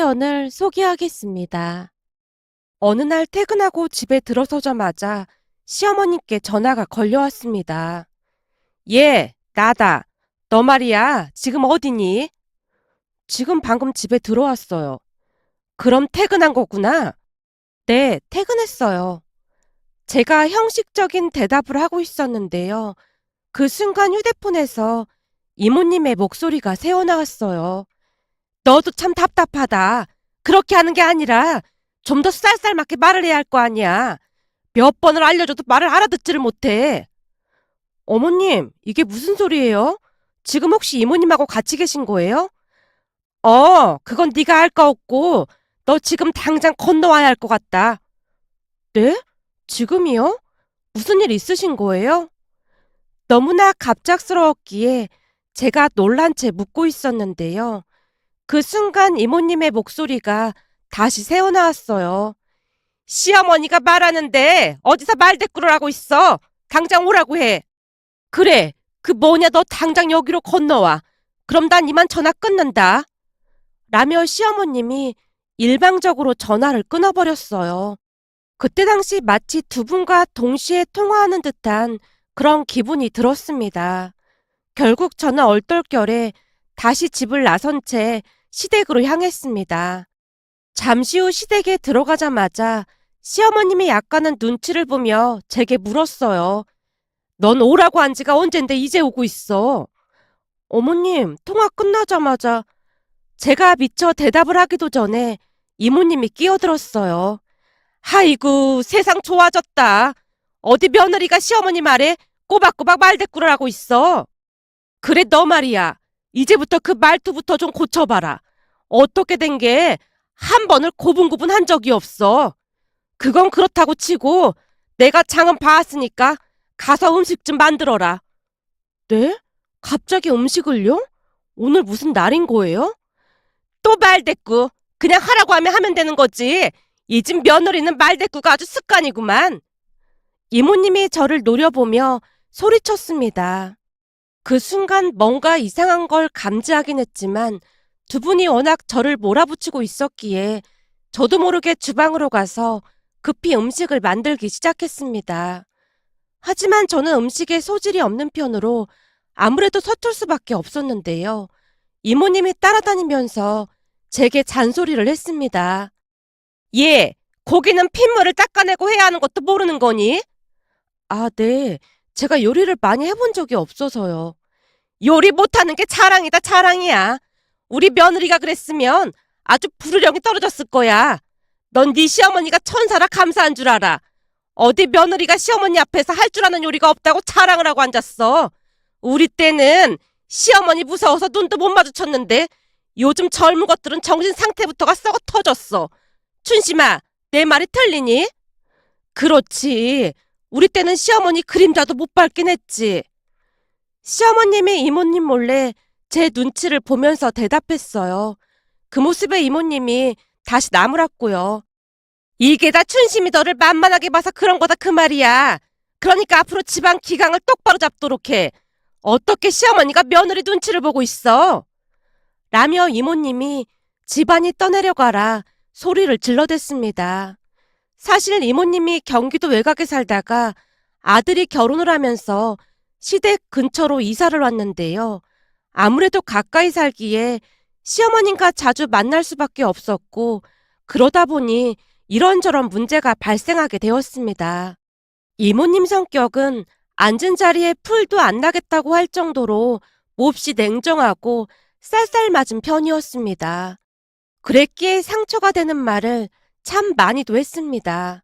사연을 소개하겠습니다. 어느 날 퇴근하고 집에 들어서자마자 시어머님께 전화가 걸려왔습니다. 예, 나다. 너 말이야, 지금 어디니? 지금 방금 집에 들어왔어요. 그럼 퇴근한 거구나? 네, 퇴근했어요. 제가 형식적인 대답을 하고 있었는데요. 그 순간 휴대폰에서 이모님의 목소리가 새어나왔어요. 너도 참 답답하다. 그렇게 하는 게 아니라 좀 더 쌀쌀맞게 말을 해야 할 거 아니야. 몇 번을 알려줘도 말을 알아듣지를 못해. 어머님, 이게 무슨 소리예요? 지금 혹시 이모님하고 같이 계신 거예요? 그건 네가 알 거 없고 너 지금 당장 건너와야 할 것 같다. 네? 지금이요? 무슨 일 있으신 거예요? 너무나 갑작스러웠기에 제가 놀란 채 묻고 있었는데요. 그 순간 이모님의 목소리가 다시 새어나왔어요. 시어머니가 말하는데 어디서 말대꾸를 하고 있어? 당장 오라고 해. 그래, 그 뭐냐 너 당장 여기로 건너와. 그럼 난 이만 전화 끊는다. 라며 시어머님이 일방적으로 전화를 끊어버렸어요. 그때 당시 마치 두 분과 동시에 통화하는 듯한 그런 기분이 들었습니다. 결국 저는 얼떨결에 다시 집을 나선 채 시댁으로 향했습니다. 잠시 후 시댁에 들어가자마자 시어머님이 약간은 눈치를 보며 제게 물었어요. 넌 오라고 한 지가 언젠데 이제 오고 있어. 어머님, 통화 끝나자마자 제가 미처 대답을 하기도 전에 이모님이 끼어들었어요. 아이고, 세상 좋아졌다. 어디 며느리가 시어머니 말에 꼬박꼬박 말대꾸를 하고 있어. 그래, 너 말이야. 이제부터 그 말투부터 좀 고쳐봐라. 어떻게 된 게 한 번을 고분고분한 적이 없어. 그건 그렇다고 치고 내가 장은 봐왔으니까 가서 음식 좀 만들어라. 네? 갑자기 음식을요? 오늘 무슨 날인 거예요? 또 말대꾸. 그냥 하라고 하면 되는 거지. 이 집 며느리는 말대꾸가 아주 습관이구만. 이모님이 저를 노려보며 소리쳤습니다. 그 순간 뭔가 이상한 걸 감지하긴 했지만 두 분이 워낙 저를 몰아붙이고 있었기에 저도 모르게 주방으로 가서 급히 음식을 만들기 시작했습니다. 하지만 저는 음식에 소질이 없는 편으로 아무래도 서툴 수밖에 없었는데요. 이모님이 따라다니면서 제게 잔소리를 했습니다. 예, 고기는 핏물을 닦아내고 해야 하는 것도 모르는 거니? 아, 네. 제가 요리를 많이 해본 적이 없어서요. 요리 못하는 게 자랑이다, 자랑이야. 우리 며느리가 그랬으면 아주 부르령이 떨어졌을 거야. 넌 네 시어머니가 천사라 감사한 줄 알아. 어디 며느리가 시어머니 앞에서 할 줄 아는 요리가 없다고 자랑을 하고 앉았어. 우리 때는 시어머니 무서워서 눈도 못 마주쳤는데 요즘 젊은 것들은 정신 상태부터가 썩어 터졌어. 춘심아, 내 말이 틀리니? 그렇지. 우리 때는 시어머니 그림자도 못 밟긴 했지. 시어머님이 이모님 몰래 제 눈치를 보면서 대답했어요. 그 모습에 이모님이 다시 나무랐고요. 이게 다 춘심이 너를 만만하게 봐서 그런 거다 그 말이야. 그러니까 앞으로 집안 기강을 똑바로 잡도록 해. 어떻게 시어머니가 며느리 눈치를 보고 있어? 라며 이모님이 집안이 떠내려가라 소리를 질러댔습니다. 사실 이모님이 경기도 외곽에 살다가 아들이 결혼을 하면서 시댁 근처로 이사를 왔는데요. 아무래도 가까이 살기에 시어머님과 자주 만날 수밖에 없었고 그러다 보니 이런저런 문제가 발생하게 되었습니다. 이모님 성격은 앉은 자리에 풀도 안 나겠다고 할 정도로 몹시 냉정하고 쌀쌀맞은 편이었습니다. 그랬기에 상처가 되는 말을 참 많이도 했습니다.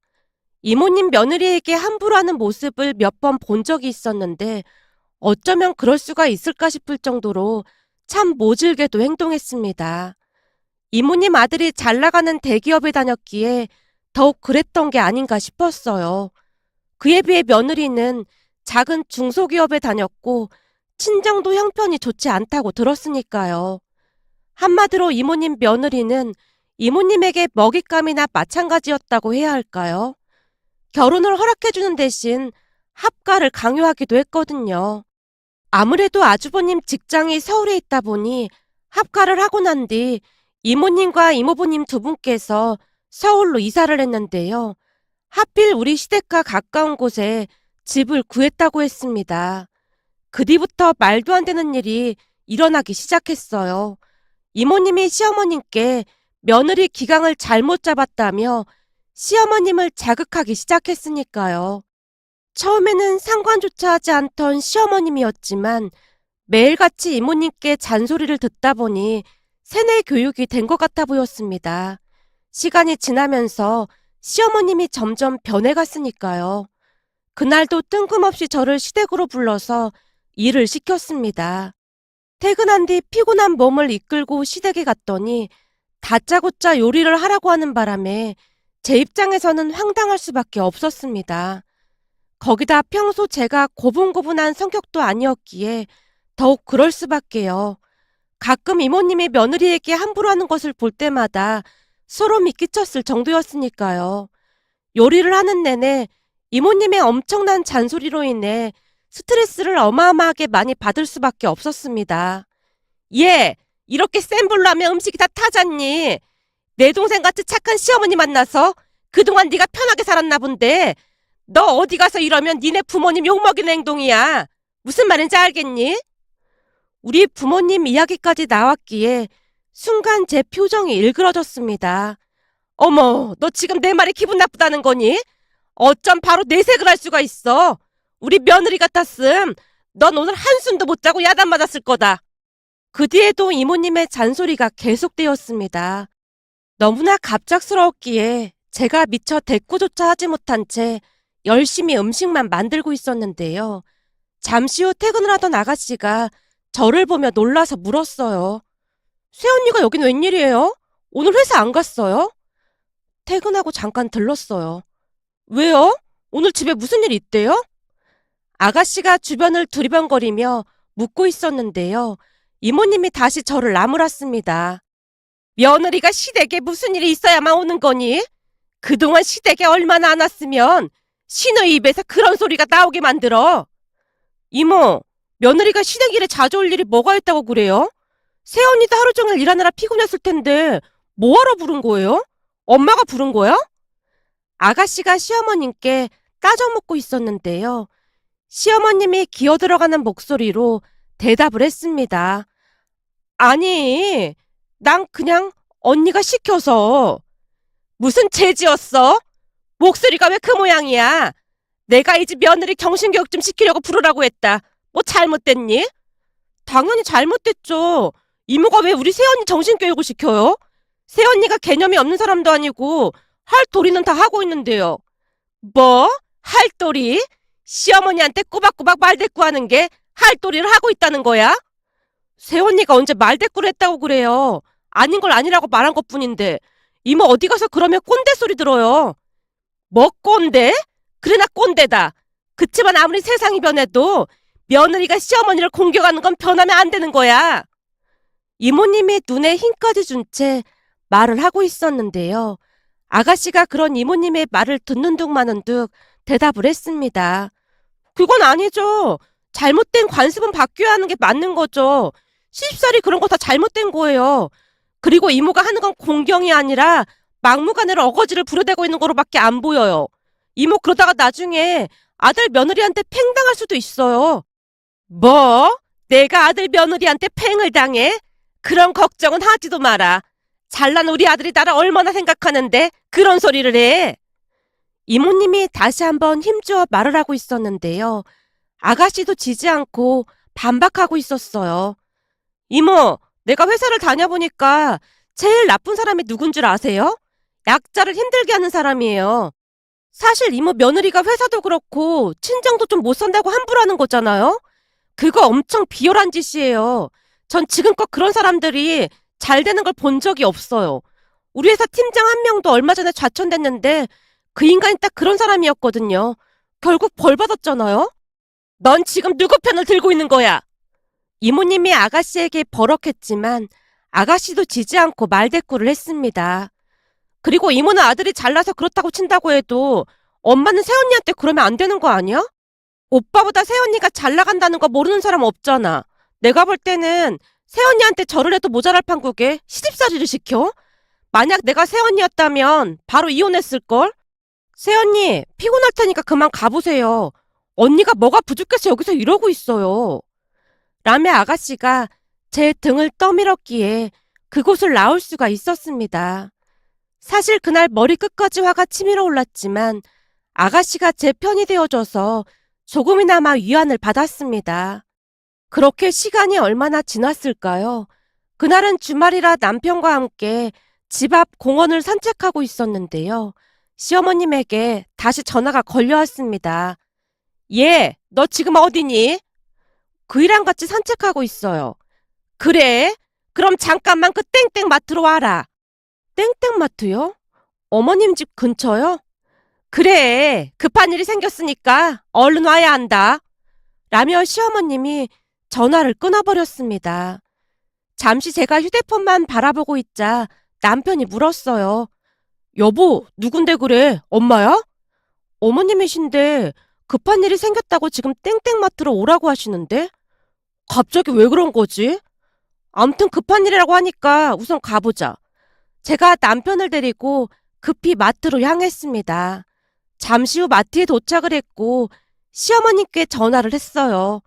이모님 며느리에게 함부로 하는 모습을 몇 번 본 적이 있었는데 어쩌면 그럴 수가 있을까 싶을 정도로 참 모질게도 행동했습니다. 이모님 아들이 잘 나가는 대기업에 다녔기에 더욱 그랬던 게 아닌가 싶었어요. 그에 비해 며느리는 작은 중소기업에 다녔고 친정도 형편이 좋지 않다고 들었으니까요. 한마디로 이모님 며느리는 이모님에게 먹잇감이나 마찬가지였다고 해야 할까요? 결혼을 허락해주는 대신 합가를 강요하기도 했거든요. 아무래도 아주버님 직장이 서울에 있다 보니 합가를 하고 난 뒤 이모님과 이모부님 두 분께서 서울로 이사를 했는데요. 하필 우리 시댁과 가까운 곳에 집을 구했다고 했습니다. 그 뒤부터 말도 안 되는 일이 일어나기 시작했어요. 이모님이 시어머님께 며느리 기강을 잘못 잡았다며 시어머님을 자극하기 시작했으니까요. 처음에는 상관조차 하지 않던 시어머님이었지만 매일같이 이모님께 잔소리를 듣다 보니 세뇌 교육이 된 것 같아 보였습니다. 시간이 지나면서 시어머님이 점점 변해갔으니까요. 그날도 뜬금없이 저를 시댁으로 불러서 일을 시켰습니다. 퇴근한 뒤 피곤한 몸을 이끌고 시댁에 갔더니 다짜고짜 요리를 하라고 하는 바람에 제 입장에서는 황당할 수밖에 없었습니다. 거기다 평소 제가 고분고분한 성격도 아니었기에 더욱 그럴 수밖에요. 가끔 이모님이 며느리에게 함부로 하는 것을 볼 때마다 소름이 끼쳤을 정도였으니까요. 요리를 하는 내내 이모님의 엄청난 잔소리로 인해 스트레스를 어마어마하게 많이 받을 수밖에 없었습니다. 얘, 이렇게 센 불로 하면 음식이 다 타잖니. 내 동생같이 착한 시어머니 만나서 그동안 네가 편하게 살았나 본데 너 어디 가서 이러면 니네 부모님 욕먹이는 행동이야. 무슨 말인지 알겠니? 우리 부모님 이야기까지 나왔기에 순간 제 표정이 일그러졌습니다. 어머, 너 지금 내 말이 기분 나쁘다는 거니? 어쩜 바로 내색을 할 수가 있어. 우리 며느리 같았음. 넌 오늘 한숨도 못 자고 야단 맞았을 거다. 그 뒤에도 이모님의 잔소리가 계속되었습니다. 너무나 갑작스러웠기에 제가 미처 대꾸조차 하지 못한 채 열심히 음식만 만들고 있었는데요. 잠시 후 퇴근을 하던 아가씨가 저를 보며 놀라서 물었어요. 새언니가 여긴 웬일이에요? 오늘 회사 안 갔어요? 퇴근하고 잠깐 들렀어요. 왜요? 오늘 집에 무슨 일 있대요? 아가씨가 주변을 두리번거리며 묻고 있었는데요. 이모님이 다시 저를 나무랐습니다. 며느리가 시댁에 무슨 일이 있어야만 오는 거니? 그동안 시댁에 얼마나 안 왔으면 시누이 입에서 그런 소리가 나오게 만들어. 이모, 며느리가 시댁 일에 자주 올 일이 뭐가 있다고 그래요? 새언니도 하루 종일 일하느라 피곤했을 텐데 뭐하러 부른 거예요? 엄마가 부른 거야? 아가씨가 시어머님께 따져묻고 있었는데요. 시어머님이 기어들어가는 목소리로 대답을 했습니다. 아니, 난 그냥 언니가 시켜서. 무슨 죄지었어? 목소리가 왜 그 모양이야? 내가 이 집 며느리 정신교육 좀 시키려고 부르라고 했다. 뭐 잘못됐니? 당연히 잘못됐죠. 이모가 왜 우리 새언니 정신교육을 시켜요? 새언니가 개념이 없는 사람도 아니고 할 도리는 다 하고 있는데요. 뭐? 할 도리? 시어머니한테 꼬박꼬박 말대꾸하는 게 할 도리를 하고 있다는 거야? 새언니가 언제 말대꾸를 했다고 그래요. 아닌 걸 아니라고 말한 것뿐인데 이모 어디 가서 그러면 꼰대 소리 들어요. 뭐 꼰대? 그래 나 꼰대다. 그치만 아무리 세상이 변해도 며느리가 시어머니를 공격하는 건 변하면 안 되는 거야. 이모님이 눈에 힘까지 준 채 말을 하고 있었는데요. 아가씨가 그런 이모님의 말을 듣는 둥 마는 둥 대답을 했습니다. 그건 아니죠. 잘못된 관습은 바뀌어야 하는 게 맞는 거죠. 시집살이 그런 거 다 잘못된 거예요. 그리고 이모가 하는 건 공경이 아니라 막무가내로 어거지를 부려대고 있는 거로밖에 안 보여요. 이모 그러다가 나중에 아들 며느리한테 팽당할 수도 있어요. 뭐? 내가 아들 며느리한테 팽을 당해? 그런 걱정은 하지도 마라. 잘난 우리 아들이 나를 얼마나 생각하는데 그런 소리를 해. 이모님이 다시 한번 힘주어 말을 하고 있었는데요. 아가씨도 지지 않고 반박하고 있었어요. 이모, 내가 회사를 다녀보니까 제일 나쁜 사람이 누군 줄 아세요? 약자를 힘들게 하는 사람이에요. 사실 이모 며느리가 회사도 그렇고 친정도 좀 못 산다고 함부로 하는 거잖아요? 그거 엄청 비열한 짓이에요. 전 지금껏 그런 사람들이 잘 되는 걸 본 적이 없어요. 우리 회사 팀장 한 명도 얼마 전에 좌천됐는데 그 인간이 딱 그런 사람이었거든요. 결국 벌 받았잖아요? 넌 지금 누구 편을 들고 있는 거야? 이모님이 아가씨에게 버럭했지만 아가씨도 지지 않고 말대꾸를 했습니다. 그리고 이모는 아들이 잘나서 그렇다고 친다고 해도 엄마는 새언니한테 그러면 안 되는 거 아니야? 오빠보다 새언니가 잘 나간다는 거 모르는 사람 없잖아. 내가 볼 때는 새언니한테 절을 해도 모자랄 판국에 시집살이를 시켜? 만약 내가 새언니였다면 바로 이혼했을걸? 새언니, 피곤할 테니까 그만 가보세요. 언니가 뭐가 부족해서 여기서 이러고 있어요. 라며 아가씨가 제 등을 떠밀었기에 그곳을 나올 수가 있었습니다. 사실 그날 머리끝까지 화가 치밀어 올랐지만 아가씨가 제 편이 되어줘서 조금이나마 위안을 받았습니다. 그렇게 시간이 얼마나 지났을까요? 그날은 주말이라 남편과 함께 집 앞 공원을 산책하고 있었는데요. 시어머님에게 다시 전화가 걸려왔습니다. 얘, 너 지금 어디니? 그이랑 같이 산책하고 있어요. 그래? 그럼 잠깐만 그 땡땡 마트로 와라. 땡땡 마트요? 어머님 집 근처요? 그래, 급한 일이 생겼으니까 얼른 와야 한다. 라며 시어머님이 전화를 끊어버렸습니다. 잠시 제가 휴대폰만 바라보고 있자 남편이 물었어요. 여보, 누군데 그래? 엄마야? 어머님이신데 급한 일이 생겼다고 지금 땡땡마트로 오라고 하시는데? 갑자기 왜 그런 거지? 암튼 급한 일이라고 하니까 우선 가보자. 제가 남편을 데리고 급히 마트로 향했습니다. 잠시 후 마트에 도착을 했고 시어머님께 전화를 했어요.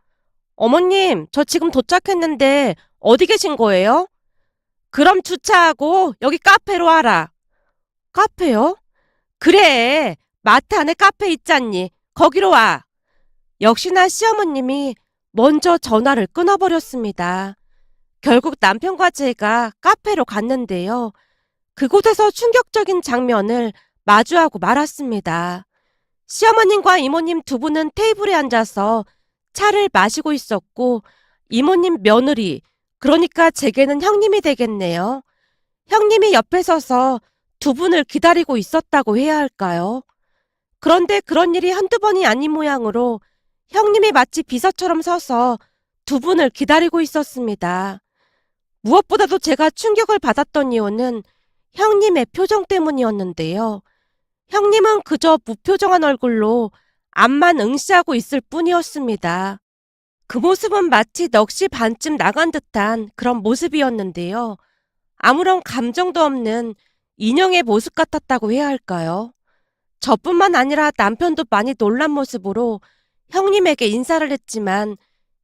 어머님, 저 지금 도착했는데 어디 계신 거예요? 그럼 주차하고 여기 카페로 와라. 카페요? 그래, 마트 안에 카페 있잖니. 거기로 와. 역시나 시어머님이 먼저 전화를 끊어버렸습니다. 결국 남편과 제가 카페로 갔는데요. 그곳에서 충격적인 장면을 마주하고 말았습니다. 시어머님과 이모님 두 분은 테이블에 앉아서 차를 마시고 있었고 이모님 며느리, 그러니까 제게는 형님이 되겠네요. 형님이 옆에 서서 두 분을 기다리고 있었다고 해야 할까요? 그런데 그런 일이 한두 번이 아닌 모양으로 형님이 마치 비서처럼 서서 두 분을 기다리고 있었습니다. 무엇보다도 제가 충격을 받았던 이유는 형님의 표정 때문이었는데요. 형님은 그저 무표정한 얼굴로 앞만 응시하고 있을 뿐이었습니다. 그 모습은 마치 넋이 반쯤 나간 듯한 그런 모습이었는데요. 아무런 감정도 없는 인형의 모습 같았다고 해야 할까요? 저뿐만 아니라 남편도 많이 놀란 모습으로 형님에게 인사를 했지만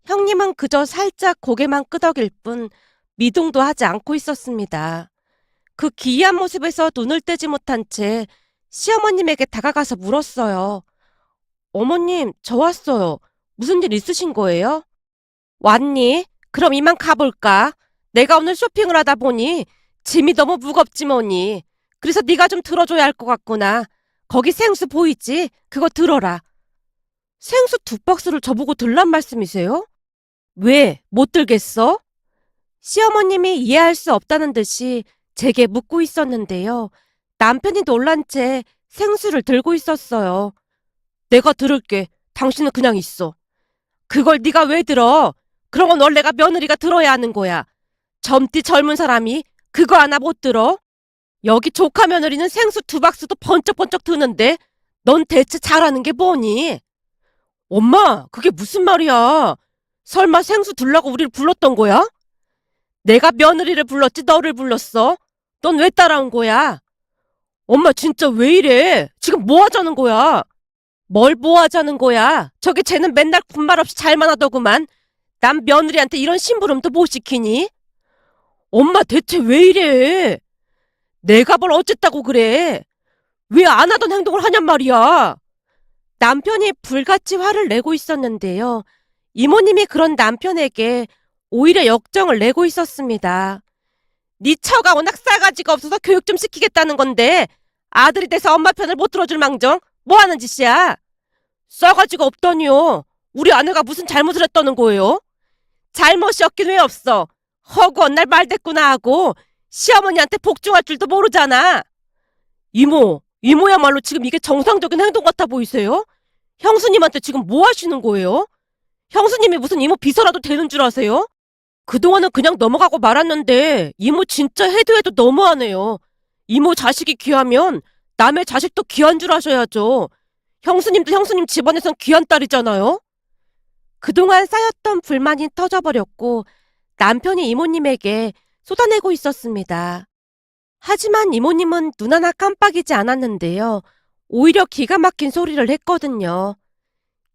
형님은 그저 살짝 고개만 끄덕일 뿐 미동도 하지 않고 있었습니다. 그 기이한 모습에서 눈을 떼지 못한 채 시어머님에게 다가가서 물었어요. 어머님, 저 왔어요. 무슨 일 있으신 거예요? 왔니? 그럼 이만 가볼까? 내가 오늘 쇼핑을 하다 보니 짐이 너무 무겁지 뭐니. 그래서 네가 좀 들어줘야 할 것 같구나. 거기 생수 보이지? 그거 들어라. 생수 2박스를 저보고 들란 말씀이세요? 왜? 못 들겠어? 시어머님이 이해할 수 없다는 듯이 제게 묻고 있었는데요. 남편이 놀란 채 생수를 들고 있었어요. 내가 들을게. 당신은 그냥 있어. 그걸 네가 왜 들어? 그런 건 원래가 며느리가 들어야 하는 거야. 젊디 젊은 사람이 그거 하나 못 들어? 여기 조카 며느리는 생수 2박스도 번쩍번쩍 드는데 넌 대체 잘하는 게 뭐니? 엄마, 그게 무슨 말이야? 설마 생수 들라고 우리를 불렀던 거야? 내가 며느리를 불렀지 너를 불렀어? 넌 왜 따라온 거야? 엄마 진짜 왜 이래? 지금 뭐 하자는 거야? 뭘 뭐 하자는 거야? 저기 쟤는 맨날 군말 없이 잘만 하더구만. 남 며느리한테 이런 심부름도 못 시키니? 엄마 대체 왜 이래? 내가 뭘 어쨌다고 그래? 왜 안 하던 행동을 하냔 말이야? 남편이 불같이 화를 내고 있었는데요. 이모님이 그런 남편에게 오히려 역정을 내고 있었습니다. 네 처가 워낙 싸가지가 없어서 교육 좀 시키겠다는 건데 아들이 돼서 엄마 편을 못 들어줄 망정 뭐 하는 짓이야? 싸가지가 없다니요. 우리 아내가 무슨 잘못을 했다는 거예요? 잘못이 없긴 왜 없어. 허구한 날 말대꾸나 하고 시어머니한테 복종할 줄도 모르잖아. 이모야말로 지금 이게 정상적인 행동 같아 보이세요? 형수님한테 지금 뭐 하시는 거예요? 형수님이 무슨 이모 비서라도 되는 줄 아세요? 그동안은 그냥 넘어가고 말았는데 이모 진짜 해도 해도 너무하네요. 이모 자식이 귀하면 남의 자식도 귀한 줄 아셔야죠. 형수님도 형수님 집안에선 귀한 딸이잖아요. 그동안 쌓였던 불만이 터져버렸고 남편이 이모님에게 쏟아내고 있었습니다. 하지만 이모님은 눈 하나 깜빡이지 않았는데요. 오히려 기가 막힌 소리를 했거든요.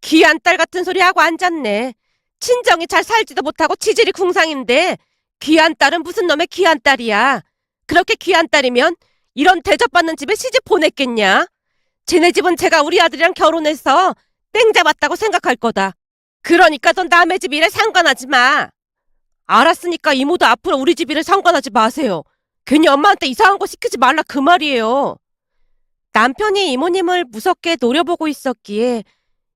귀한 딸 같은 소리 하고 앉았네. 친정이 잘 살지도 못하고 지질이 궁상인데 귀한 딸은 무슨 놈의 귀한 딸이야. 그렇게 귀한 딸이면 이런 대접받는 집에 시집 보냈겠냐? 쟤네 집은 제가 우리 아들이랑 결혼해서 땡 잡았다고 생각할 거다. 그러니까 넌 남의 집 일에 상관하지 마. 알았으니까 이모도 앞으로 우리 집 일에 상관하지 마세요. 괜히 엄마한테 이상한 거 시키지 말라 그 말이에요. 남편이 이모님을 무섭게 노려보고 있었기에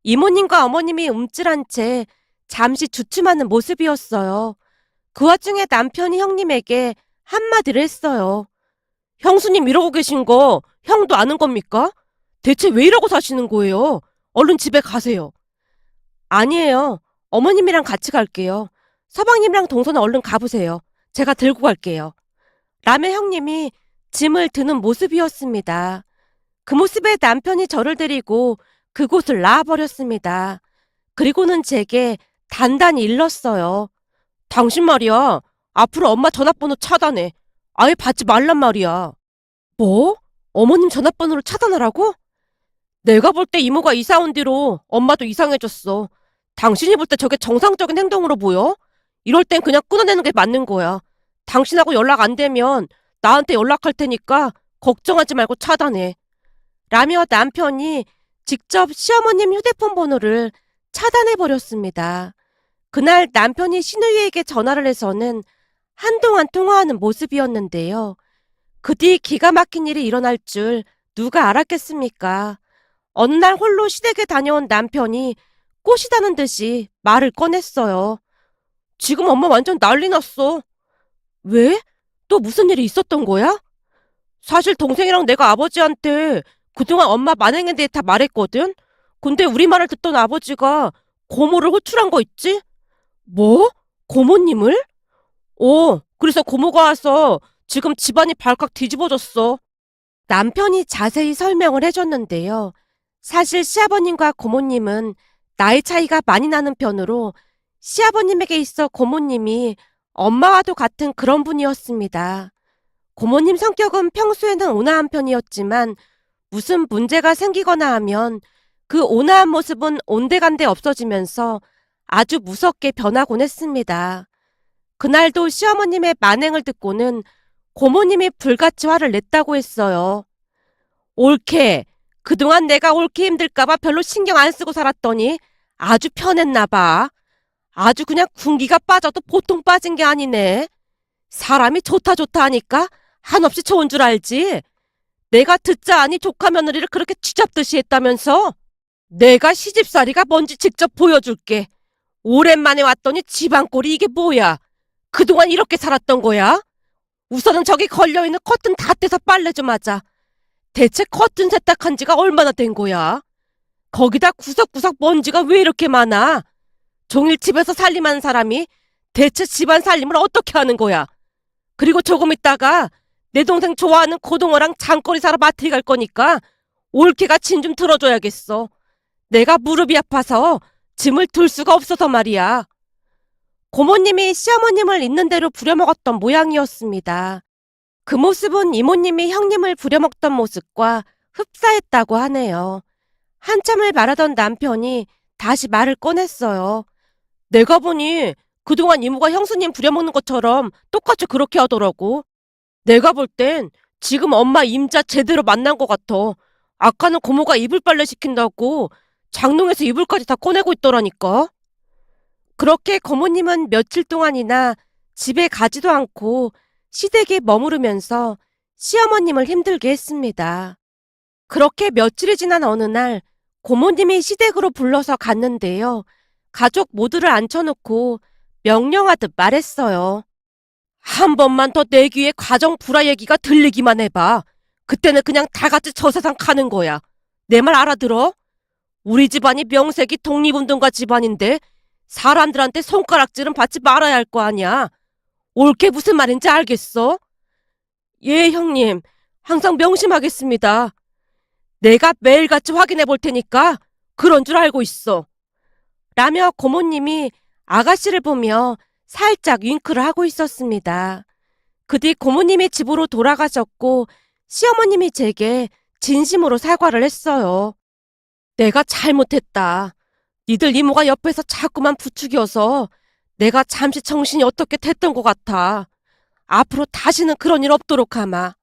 이모님과 어머님이 움찔한 채 잠시 주춤하는 모습이었어요. 그 와중에 남편이 형님에게 한마디를 했어요. 형수님 이러고 계신 거 형도 아는 겁니까? 대체 왜 이러고 사시는 거예요? 얼른 집에 가세요. 아니에요. 어머님이랑 같이 갈게요. 서방님이랑 동서는 얼른 가보세요. 제가 들고 갈게요. 라며 형님이 짐을 드는 모습이었습니다. 그 모습에 남편이 저를 데리고 그곳을 나와버렸습니다. 그리고는 제게 단단히 일렀어요. 당신 말이야. 앞으로 엄마 전화번호 차단해. 아예 받지 말란 말이야. 뭐? 어머님 전화번호를 차단하라고? 내가 볼 때 이모가 이사 온 뒤로 엄마도 이상해졌어. 당신이 볼 때 저게 정상적인 행동으로 보여? 이럴 땐 그냥 끊어내는 게 맞는 거야. 당신하고 연락 안 되면 나한테 연락할 테니까 걱정하지 말고 차단해. 라며 남편이 직접 시어머님 휴대폰 번호를 차단해버렸습니다. 그날 남편이 시누이에게 전화를 해서는 한동안 통화하는 모습이었는데요. 그 뒤 기가 막힌 일이 일어날 줄 누가 알았겠습니까? 어느 날 홀로 시댁에 다녀온 남편이 꼬시다는 듯이 말을 꺼냈어요. 지금 엄마 완전 난리 났어. 왜? 또 무슨 일이 있었던 거야? 사실 동생이랑 내가 아버지한테 그동안 엄마 만행에 대해 다 말했거든? 근데 우리 말을 듣던 아버지가 고모를 호출한 거 있지? 뭐? 고모님을? 그래서 고모가 와서 지금 집안이 발칵 뒤집어졌어. 남편이 자세히 설명을 해줬는데요. 사실 시아버님과 고모님은 나이 차이가 많이 나는 편으로 시아버님에게 있어 고모님이 엄마와도 같은 그런 분이었습니다. 고모님 성격은 평소에는 온화한 편이었지만 무슨 문제가 생기거나 하면 그 온화한 모습은 온데간데 없어지면서 아주 무섭게 변하곤 했습니다. 그날도 시어머님의 만행을 듣고는 고모님이 불같이 화를 냈다고 했어요. 옳게. 그동안 내가 옳게 힘들까봐 별로 신경 안 쓰고 살았더니 아주 편했나 봐. 아주 그냥 군기가 빠져도 보통 빠진 게 아니네. 사람이 좋다 좋다 하니까 한없이 좋은 줄 알지. 내가 듣자 하니 조카 며느리를 그렇게 쥐잡듯이 했다면서. 내가 시집살이가 뭔지 직접 보여줄게. 오랜만에 왔더니 집안꼴이 이게 뭐야. 그동안 이렇게 살았던 거야? 우선은 저기 걸려있는 커튼 다 떼서 빨래 좀 하자. 대체 커튼 세탁한 지가 얼마나 된 거야? 거기다 구석구석 먼지가 왜 이렇게 많아? 종일 집에서 살림하는 사람이 대체 집안 살림을 어떻게 하는 거야? 그리고 조금 있다가 내 동생 좋아하는 고등어랑 장거리 사러 마트에 갈 거니까 올케가 짐 좀 들어줘야겠어. 내가 무릎이 아파서 짐을 들 수가 없어서 말이야. 고모님이 시어머님을 있는 대로 부려먹었던 모양이었습니다. 그 모습은 이모님이 형님을 부려먹던 모습과 흡사했다고 하네요. 한참을 말하던 남편이 다시 말을 꺼냈어요. 내가 보니 그동안 이모가 형수님 부려먹는 것처럼 똑같이 그렇게 하더라고. 내가 볼 땐 지금 엄마 임자 제대로 만난 것 같아. 아까는 고모가 이불 빨래 시킨다고 장롱에서 이불까지 다 꺼내고 있더라니까. 그렇게 고모님은 며칠 동안이나 집에 가지도 않고 시댁에 머무르면서 시어머님을 힘들게 했습니다. 그렇게 며칠이 지난 어느 날 고모님이 시댁으로 불러서 갔는데요. 가족 모두를 앉혀놓고 명령하듯 말했어요. 한 번만 더 내 귀에 가정 불화 얘기가 들리기만 해봐. 그때는 그냥 다 같이 저 세상 가는 거야. 내 말 알아들어? 우리 집안이 명색이 독립운동가 집안인데 사람들한테 손가락질은 받지 말아야 할 거 아니야. 옳게 무슨 말인지 알겠어? 예, 형님. 항상 명심하겠습니다. 내가 매일같이 확인해 볼 테니까 그런 줄 알고 있어. 라며 고모님이 아가씨를 보며 살짝 윙크를 하고 있었습니다. 그 뒤 고모님이 집으로 돌아가셨고 시어머님이 제게 진심으로 사과를 했어요. 내가 잘못했다. 니들 이모가 옆에서 자꾸만 부추겨서 내가 잠시 정신이 어떻게 됐던 것 같아. 앞으로 다시는 그런 일 없도록 하마.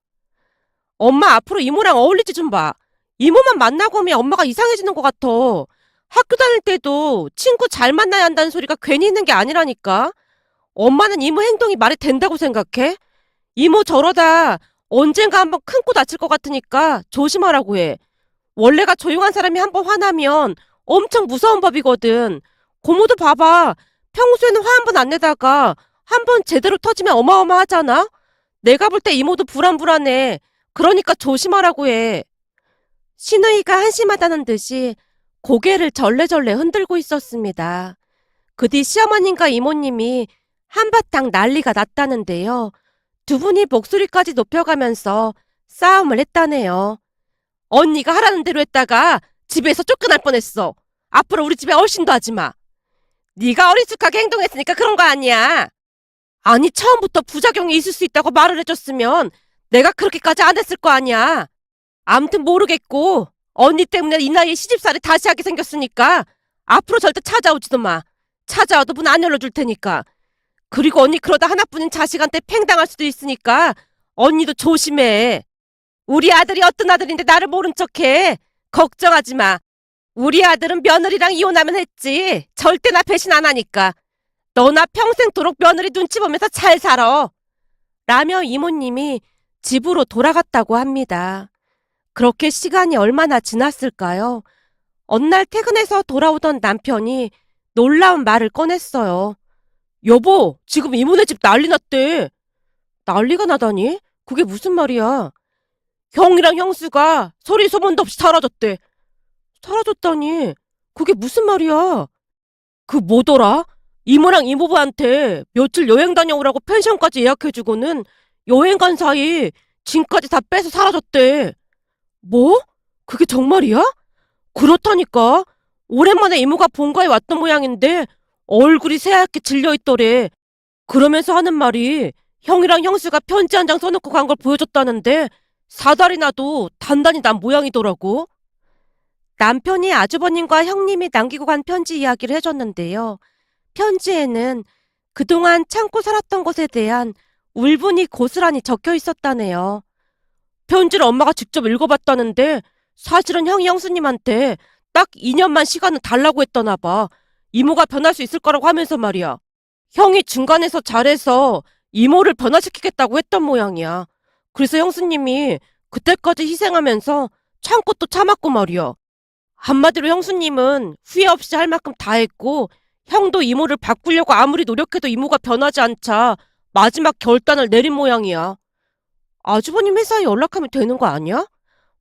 엄마 앞으로 이모랑 어울리지 좀 봐. 이모만 만나고 오면 엄마가 이상해지는 것 같아. 학교 다닐 때도 친구 잘 만나야 한다는 소리가 괜히 있는 게 아니라니까. 엄마는 이모 행동이 말이 된다고 생각해? 이모 저러다 언젠가 한번 큰 코 다칠 것 같으니까 조심하라고 해. 원래가 조용한 사람이 한번 화나면 엄청 무서운 법이거든. 고모도 봐봐. 평소에는 화 한 번 안 내다가 한 번 제대로 터지면 어마어마하잖아? 내가 볼 때 이모도 불안불안해. 그러니까 조심하라고 해. 신우이가 한심하다는 듯이 고개를 절레절레 흔들고 있었습니다. 그 뒤 시어머님과 이모님이 한바탕 난리가 났다는데요. 두 분이 목소리까지 높여가면서 싸움을 했다네요. 언니가 하라는 대로 했다가 집에서 쫓겨날 뻔했어. 앞으로 우리 집에 얼씬도 하지 마. 네가 어리숙하게 행동했으니까 그런 거 아니야. 아니 처음부터 부작용이 있을 수 있다고 말을 해줬으면 내가 그렇게까지 안 했을 거 아니야. 암튼 모르겠고 언니 때문에 이 나이에 시집살이 다시 하게 생겼으니까 앞으로 절대 찾아오지도 마. 찾아와도 문 안 열어줄 테니까. 그리고 언니 그러다 하나뿐인 자식한테 팽당할 수도 있으니까 언니도 조심해. 우리 아들이 어떤 아들인데 나를 모른 척해. 걱정하지 마. 우리 아들은 며느리랑 이혼하면 했지. 절대 나 배신 안 하니까. 너나 평생도록 며느리 눈치 보면서 잘 살아. 라며 이모님이 집으로 돌아갔다고 합니다. 그렇게 시간이 얼마나 지났을까요? 어느 날 퇴근해서 돌아오던 남편이 놀라운 말을 꺼냈어요. 여보, 지금 이모네 집 난리 났대. 난리가 나다니? 그게 무슨 말이야? 형이랑 형수가 소리 소문도 없이 사라졌대. 사라졌다니? 그게 무슨 말이야? 그 뭐더라? 이모랑 이모부한테 며칠 여행 다녀오라고 펜션까지 예약해주고는 여행 간 사이 짐까지 다 빼서 사라졌대. 뭐? 그게 정말이야? 그렇다니까. 오랜만에 이모가 본가에 왔던 모양인데 얼굴이 새하얗게 질려있더래. 그러면서 하는 말이 형이랑 형수가 편지 한 장 써놓고 간 걸 보여줬다는데 사달이 나도 단단히 난 모양이더라고. 남편이 아주버님과 형님이 남기고 간 편지 이야기를 해줬는데요. 편지에는 그동안 참고 살았던 것에 대한 울분이 고스란히 적혀 있었다네요. 편지를 엄마가 직접 읽어봤다는데 사실은 형이 형수님한테 딱 2년만 시간을 달라고 했더나 봐. 이모가 변할 수 있을 거라고 하면서 말이야. 형이 중간에서 잘해서 이모를 변화시키겠다고 했던 모양이야. 그래서 형수님이 그때까지 희생하면서 참고 또 참았고 말이야. 한마디로 형수님은 후회 없이 할 만큼 다 했고 형도 이모를 바꾸려고 아무리 노력해도 이모가 변하지 않자 마지막 결단을 내린 모양이야. 아주버님 회사에 연락하면 되는 거 아니야?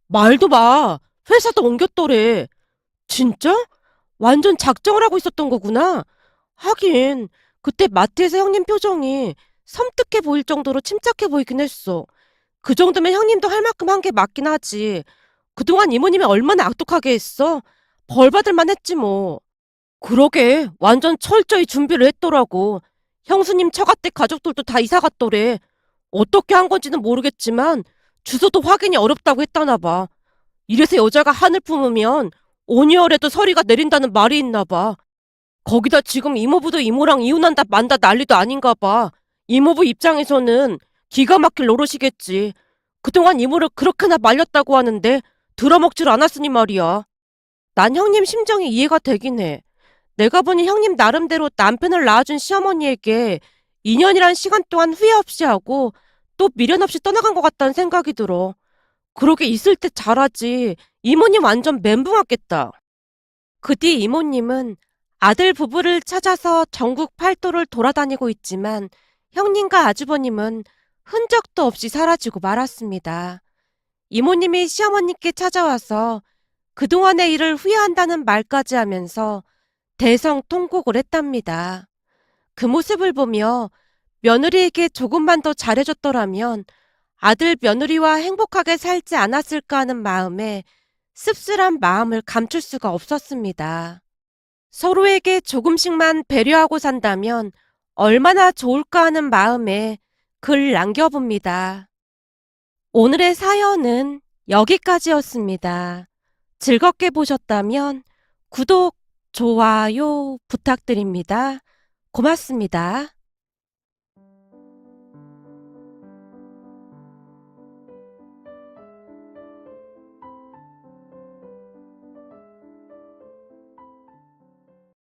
말도 마. 회사도 옮겼더래. 진짜? 완전 작정을 하고 있었던 거구나. 하긴 그때 마트에서 형님 표정이 섬뜩해 보일 정도로 침착해 보이긴 했어. 그 정도면 형님도 할 만큼 한 게 맞긴 하지. 그동안 이모님이 얼마나 악독하게 했어. 벌 받을 만 했지 뭐. 그러게 완전 철저히 준비를 했더라고. 형수님 처가 댁 가족들도 다 이사 갔더래. 어떻게 한 건지는 모르겠지만 주소도 확인이 어렵다고 했다나 봐. 이래서 여자가 한을 품으면 5개월에도 서리가 내린다는 말이 있나 봐. 거기다 지금 이모부도 이모랑 이혼한다 만다 난리도 아닌가 봐. 이모부 입장에서는 기가 막힐 노릇이겠지. 그동안 이모를 그렇게나 말렸다고 하는데 들어먹질 않았으니 말이야. 난 형님 심정이 이해가 되긴 해. 내가 보니 형님 나름대로 남편을 낳아준 시어머니에게 2년이란 시간 동안 후회 없이 하고 또 미련 없이 떠나간 것 같다는 생각이 들어. 그러게 있을 때 잘하지. 이모님 완전 멘붕 왔겠다. 그 뒤 이모님은 아들 부부를 찾아서 전국 팔도를 돌아다니고 있지만 형님과 아주버님은 흔적도 없이 사라지고 말았습니다. 이모님이 시어머님께 찾아와서 그동안의 일을 후회한다는 말까지 하면서 대성통곡을 했답니다. 그 모습을 보며 며느리에게 조금만 더 잘해줬더라면 아들 며느리와 행복하게 살지 않았을까 하는 마음에 씁쓸한 마음을 감출 수가 없었습니다. 서로에게 조금씩만 배려하고 산다면 얼마나 좋을까 하는 마음에 글 남겨봅니다. 오늘의 사연은 여기까지였습니다. 즐겁게 보셨다면 구독, 좋아요 부탁드립니다. 고맙습니다.